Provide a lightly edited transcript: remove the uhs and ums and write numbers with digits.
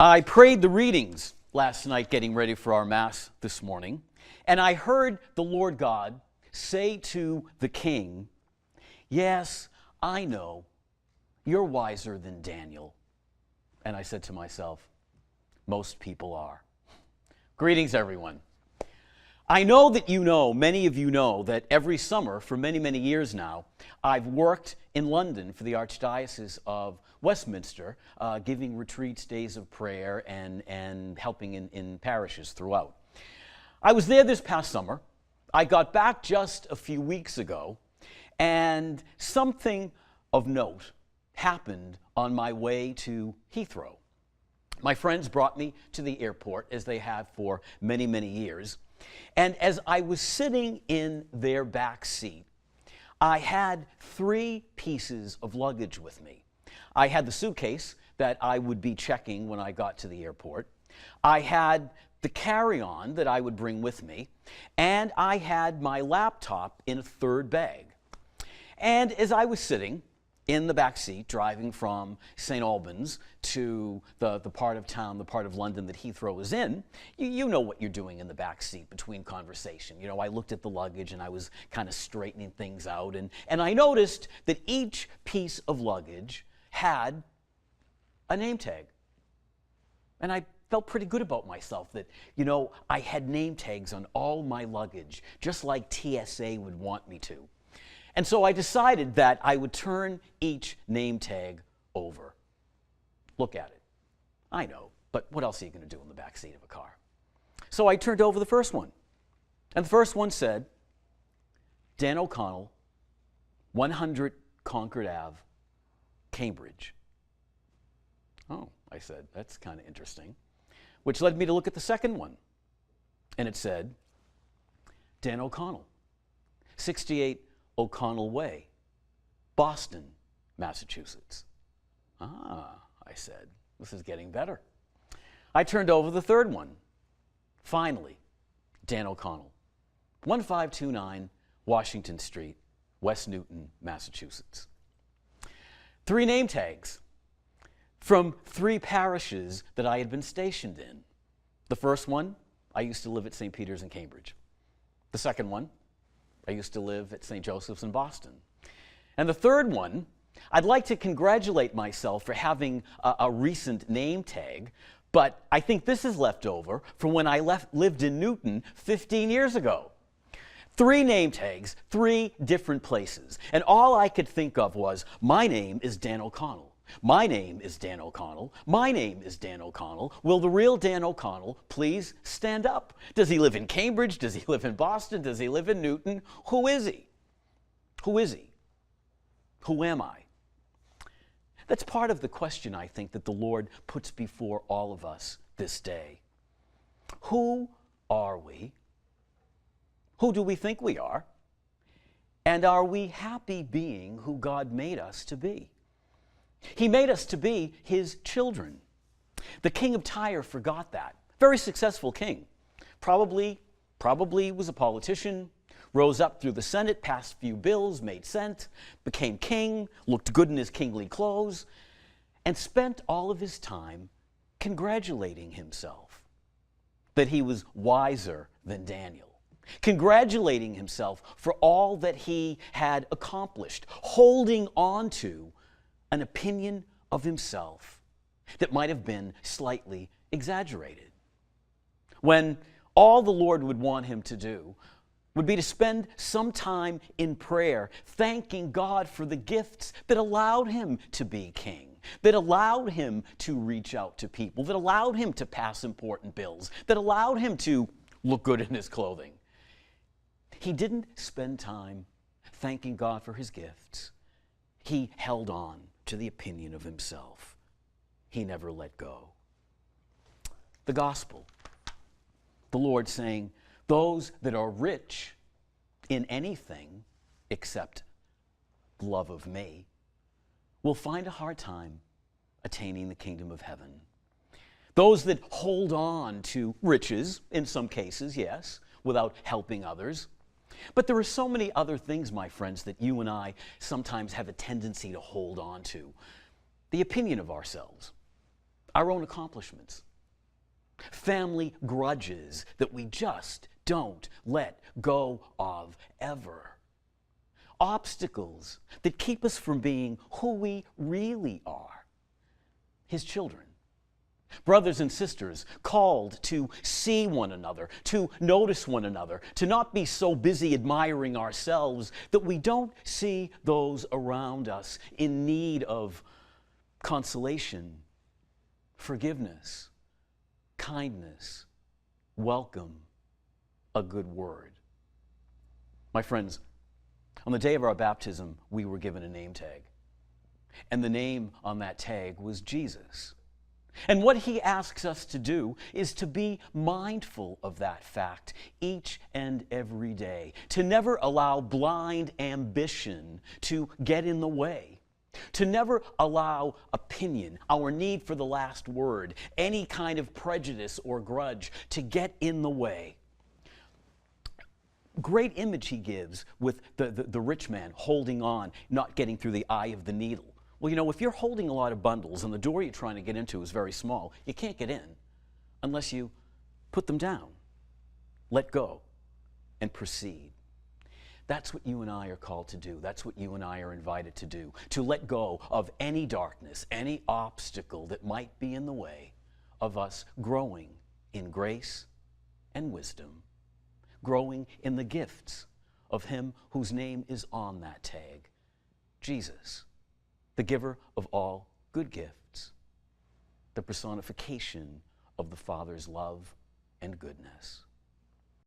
I prayed the readings last night getting ready for our Mass this morning, and I heard the Lord God say to the king, "Yes, I know, you're wiser than Daniel." And I said to myself, most people are. Greetings, everyone. I know that many of you know, that every summer for many, many years now, I've worked in London for the Archdiocese of Westminster, giving retreats, days of prayer, and helping in parishes throughout. I was there this past summer. I got back just a few weeks ago, and something of note happened on my way to Heathrow. My friends brought me to the airport, as they have for many, many years. And as I was sitting in their back seat, I had 3 pieces of luggage with me. I had the suitcase that I would be checking when I got to the airport. I had the carry-on that I would bring with me. And I had my laptop in a third bag. And as I was sitting in the back seat, driving from St. Albans to the part of town, the part of London that Heathrow is in, you know what you're doing in the back seat between conversation. You know, I looked at the luggage and I was kind of straightening things out, and I noticed that each piece of luggage had a name tag. And I felt pretty good about myself that, I had name tags on all my luggage, just like TSA would want me to. And so I decided that I would turn each name tag over. Look at it. I know, but what else are you going to do in the back seat of a car? So I turned over the first one. And the first one said, Dan O'Connell, 100 Concord Ave, Cambridge. Oh, I said, that's kind of interesting. Which led me to look at the second one. And it said, Dan O'Connell, 68 O'Connell Way, Boston, Massachusetts. Ah, I said, this is getting better. I turned over the third one. Finally, Dan O'Connell, 1529 Washington Street, West Newton, Massachusetts. 3 name tags from 3 parishes that I had been stationed in. The first one, I used to live at St. Peter's in Cambridge. The second one, I used to live at St. Joseph's in Boston. And the third one, I'd like to congratulate myself for having a recent name tag, but I think this is left over from when I lived in Newton 15 years ago. 3 name tags, 3 different places. And all I could think of was, my name is Dan O'Connell. My name is Dan O'Connell. My name is Dan O'Connell. Will the real Dan O'Connell please stand up? Does he live in Cambridge? Does he live in Boston? Does he live in Newton? Who is he? Who is he? Who am I? That's part of the question, I think, that the Lord puts before all of us this day. Who are we? Who do we think we are? And are we happy being who God made us to be? He made us to be his children. The king of Tyre forgot that. Very successful king. Probably was a politician, rose up through the Senate, passed a few bills, made sense, became king, looked good in his kingly clothes, and spent all of his time congratulating himself that he was wiser than Daniel. Congratulating himself for all that he had accomplished, holding on to an opinion of himself that might have been slightly exaggerated. When all the Lord would want him to do would be to spend some time in prayer, thanking God for the gifts that allowed him to be king, that allowed him to reach out to people, that allowed him to pass important bills, that allowed him to look good in his clothing. He didn't spend time thanking God for his gifts. He held on to the opinion of himself. He never let go. The gospel, the Lord saying, those that are rich in anything except love of me will find a hard time attaining the kingdom of heaven. Those that hold on to riches, in some cases, yes, without helping others. But there are so many other things, my friends, that you and I sometimes have a tendency to hold on to. The opinion of ourselves, our own accomplishments, family grudges that we just don't let go of ever, obstacles that keep us from being who we really are, His children. Brothers and sisters, called to see one another, to notice one another, to not be so busy admiring ourselves that we don't see those around us in need of consolation, forgiveness, kindness, welcome, a good word. My friends, on the day of our baptism, we were given a name tag. And the name on that tag was Jesus. And what He asks us to do is to be mindful of that fact each and every day, to never allow blind ambition to get in the way, to never allow opinion, our need for the last word, any kind of prejudice or grudge to get in the way. Great image He gives with the rich man holding on, not getting through the eye of the needle. Well, you know, if you're holding a lot of bundles and the door you're trying to get into is very small, you can't get in unless you put them down, let go, and proceed. That's what you and I are called to do. That's what you and I are invited to do, to let go of any darkness, any obstacle that might be in the way of us growing in grace and wisdom, growing in the gifts of Him whose name is on that tag, Jesus, the giver of all good gifts, the personification of the Father's love and goodness.